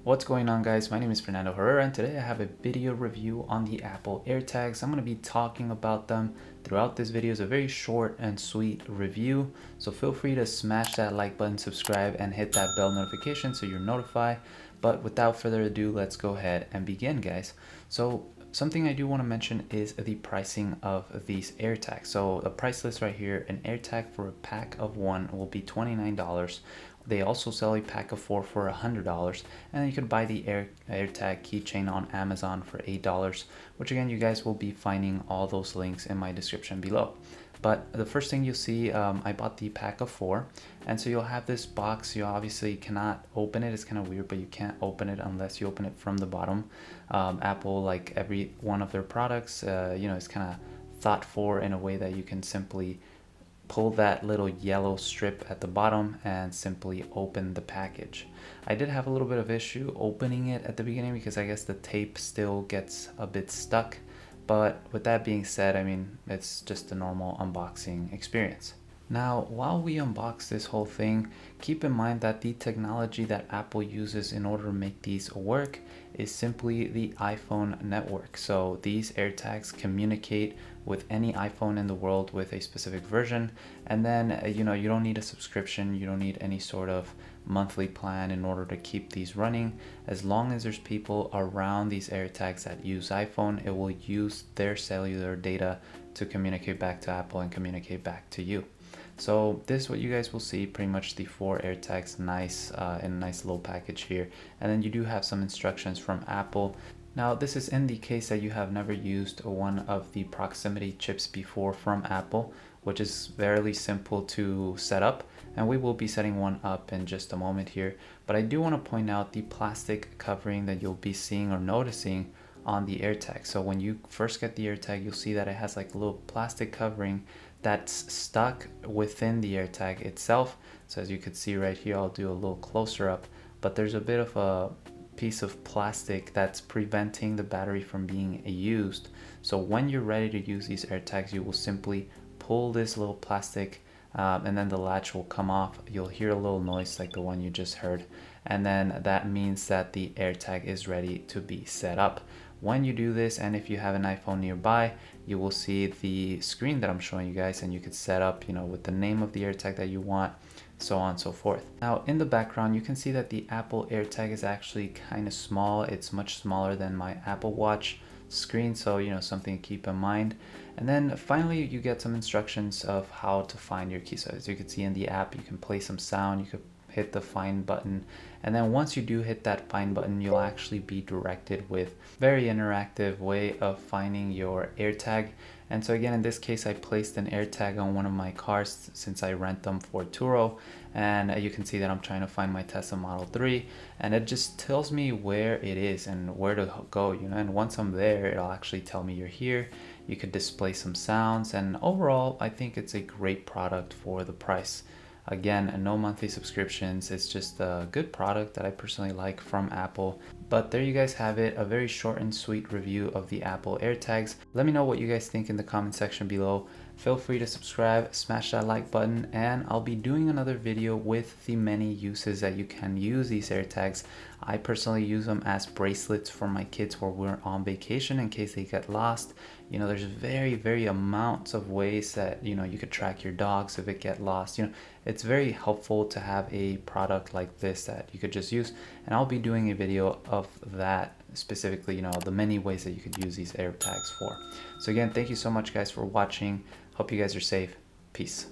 What's going on, guys? My name is Fernandoherrera, and today I have a video review on the Apple AirTags. I'm going to be talking about them throughout this video. It's a very short and sweet review, so feel free to smash that like button, subscribe, and hit that bell notification so you're notified. But without further ado, let's go ahead and begin, guys. So something I do want to mention is the pricing of these AirTags. So the price list right here, an AirTag for a pack of one will be $29. They also sell a pack of 4 for $100, and then you can buy the AirTag keychain on Amazon for $8, which again, you guys will be finding all those links in my description below. But the first thing you'll see, I bought the pack of 4, and so you'll have this box. You obviously cannot open it. It's kind of weird, but you can't open it unless you open it from the bottom. Apple, like every one of their products, is kind of thought for in a way that you can simply pull that little yellow strip at the bottom and simply open the package. I did have a little bit of issue opening it at the beginning because I guess the tape still gets a bit stuck. But with that being said, I mean, it's just a normal unboxing experience. Now, while we unbox this whole thing, keep in mind that the technology that Apple uses in order to make these work is simply the iPhone network. So these AirTags communicate with any iPhone in the world with a specific version. And then, you don't need a subscription. You don't need any sort of monthly plan in order to keep these running. As long as there's people around these AirTags that use iPhone, it will use their cellular data to communicate back to Apple and communicate back to you. So this is what you guys will see, pretty much the 4 AirTags, nice in a nice little package here. And then you do have some instructions from Apple. Now this is in the case that you have never used one of the proximity chips before from Apple, which is fairly simple to set up, and we will be setting one up in just a moment here. But I do want to point out the plastic covering that you'll be seeing or noticing on the AirTag. So when you first get the AirTag, you'll see that it has like a little plastic covering that's stuck within the AirTag itself. So as you can see right here, I'll do a little closer up, but there's a bit of a piece of plastic that's preventing the battery from being used. So when you're ready to use these AirTags, you will simply pull this little plastic and then the latch will come off. You'll hear a little noise like the one you just heard, and then that means that the AirTag is ready to be set up. When you do this, and if you have an iPhone nearby, you will see the screen that I'm showing you guys, and you could set up, with the name of the AirTag that you want, so on and so forth. Now in the background, you can see that the Apple AirTag is actually kind of small. It's much smaller than my Apple Watch screen, so something to keep in mind. And then finally, you get some instructions of how to find your key. So as you can see in the app, you can play some sound, you could hit the find button, and then once you do hit that find button, you'll actually be directed with very interactive way of finding your AirTag. And so again, in this case, I placed an AirTag on one of my cars since I rent them for Turo, and you can see that I'm trying to find my Tesla Model 3, and it just tells me where it is and where to go, and once I'm there, it'll actually tell me you're here. You could display some sounds, and overall, I think it's a great product for the price. Again, no monthly subscriptions. It's just a good product that I personally like from Apple. But there you guys have it, a very short and sweet review of the Apple AirTags. Let me know what you guys think in the comment section below. Feel free to subscribe, smash that like button, and I'll be doing another video with the many uses that you can use these AirTags. I personally use them as bracelets for my kids while we're on vacation in case they get lost. There's very amounts of ways that, you could track your dogs if it get lost. It's very helpful to have a product like this that you could just use. And I'll be doing a video of that specifically, the many ways that you could use these AirTags for. So again, thank you so much guys for watching. Hope you guys are safe. Peace.